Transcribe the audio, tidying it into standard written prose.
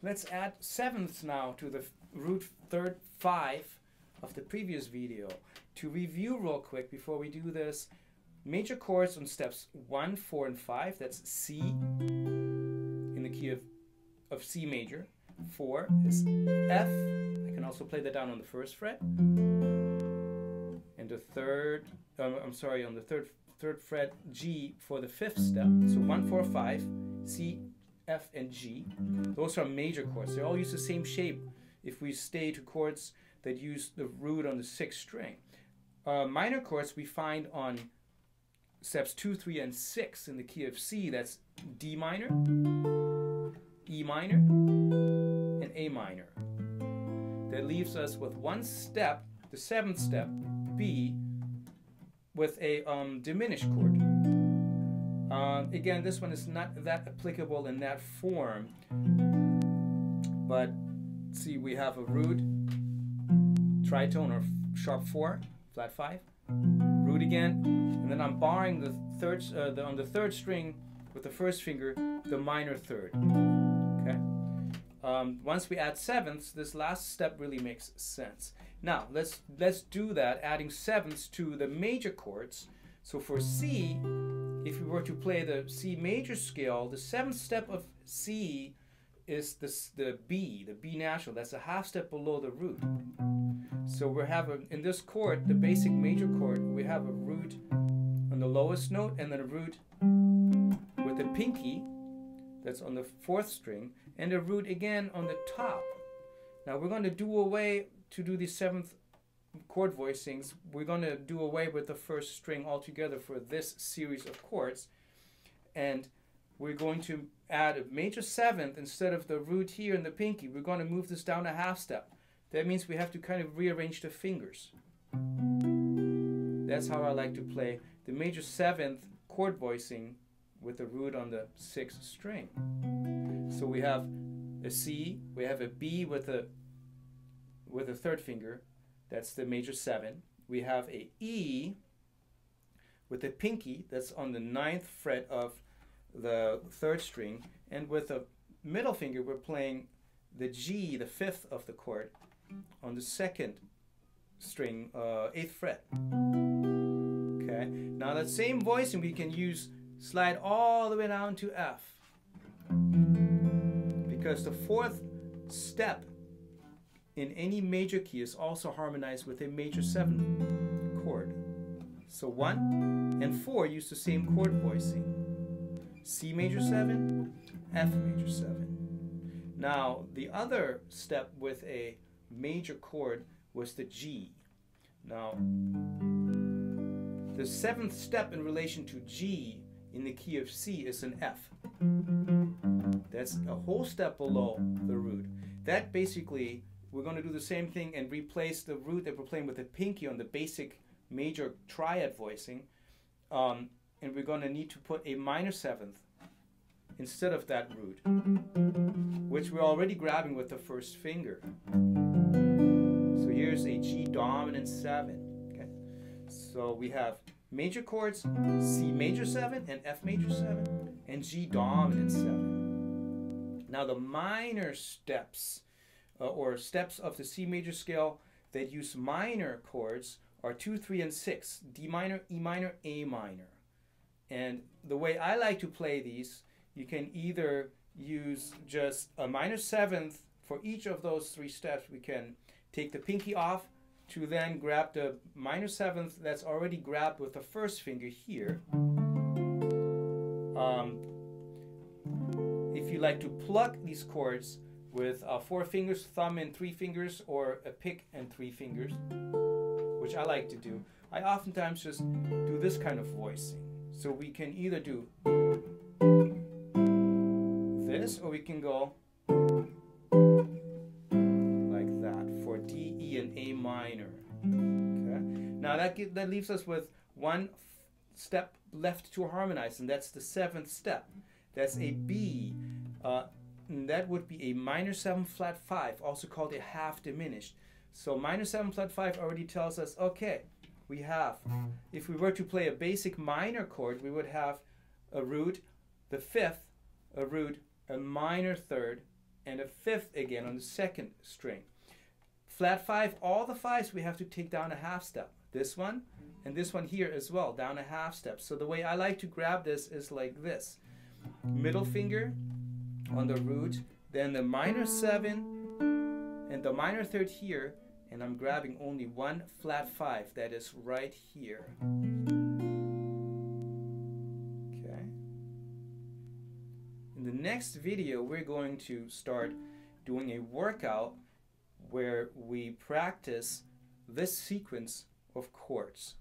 let's add sevenths now to the root third 5 of the previous video. To review real quick before we do this, major chords on steps 1, 4, and 5, that's C in the key of C major. 4 is F. I can also play that down on the first fret. And the third, on the third fret, G for the 5th step. So 1, 4, 5, C, F, and G. Those are major chords. They all use the same shape if we stay to chords that use the root on the 6th string. Minor chords we find on steps 2, 3, and 6 in the key of C. That's D minor, E minor, and A minor. That leaves us with one step, the 7th step, B, with a diminished chord. Again, this one is not that applicable in that form, but see, we have a root, tritone or sharp 4, flat 5, root again, and then I'm barring the third, on the 3rd string with the 1st finger, the minor 3rd. Okay. Once we add sevenths, this last step really makes sense. Now let's do that, adding sevenths to the major chords. So for C, if we were to play the C major scale, the 7th step of C is the B natural. That's a half step below the root. So we have in this chord, the basic major chord, we have a root on the lowest note and then a root with the pinky, that's on the 4th string, and a root again on the top. Now we're going to do away, to do the 7th chord voicings, we're going to do away with the 1st string altogether for this series of chords, and we're going to add a major 7th instead of the root here and the pinky. We're going to move this down a half step. That means we have to kind of rearrange the fingers. That's how I like to play the major 7th chord voicing with the root on the 6th string. So we have a C, we have a B with a 3rd finger, that's the major 7. We have a E with a pinky, that's on the 9th fret of the 3rd string, and with a middle finger we're playing the G, the 5th of the chord, on the 2nd string, 8th fret. Okay, now that same voicing we can use, slide all the way down to F, because the 4th step in any major key is also harmonized with a major 7 chord. So 1 and 4 use the same chord voicing. C major 7, F major 7. Now the other step with a major chord was the G. Now the 7th step in relation to G in the key of C is an F. That's a whole step below the root. That basically, we're going to do the same thing and replace the root that we're playing with the pinky on the basic major triad voicing, and we're going to need to put a minor 7th instead of that root, which we're already grabbing with the 1st finger. So here's a G dominant 7. Okay? So we have major chords, C major 7 and F major 7, and G dominant 7. Now the minor steps, or steps of the C major scale that use minor chords, are 2, 3, and 6, D minor, E minor, A minor. And the way I like to play these, you can either use just a minor 7th for each of those 3 steps. We can take the pinky off to then grab the minor 7th that's already grabbed with the 1st finger here. If you like to pluck these chords with 4 fingers, thumb and 3 fingers, or a pick and 3 fingers, which I like to do, I oftentimes just do this kind of voicing. So we can either do this, or we can go like that for D, E, and A minor. Okay. Now that leaves us with one step left to harmonize, and that's the 7th step. That's a B. And that would be a minor 7 flat 5, also called a half-diminished. So minor 7 flat 5 already tells us, okay, we have, if we were to play a basic minor chord, we would have a root, the 5th, a root, a minor 3rd, and a fifth again on the second string. Flat 5, all the 5s we have to take down a half step. This one and this one here as well, down a half step. So the way I like to grab this is like this. Middle finger on the root, then the minor 7 and the minor third here, and I'm grabbing only one flat 5 that is right here. Okay. In the next video, we're going to start doing a workout where we practice this sequence of chords.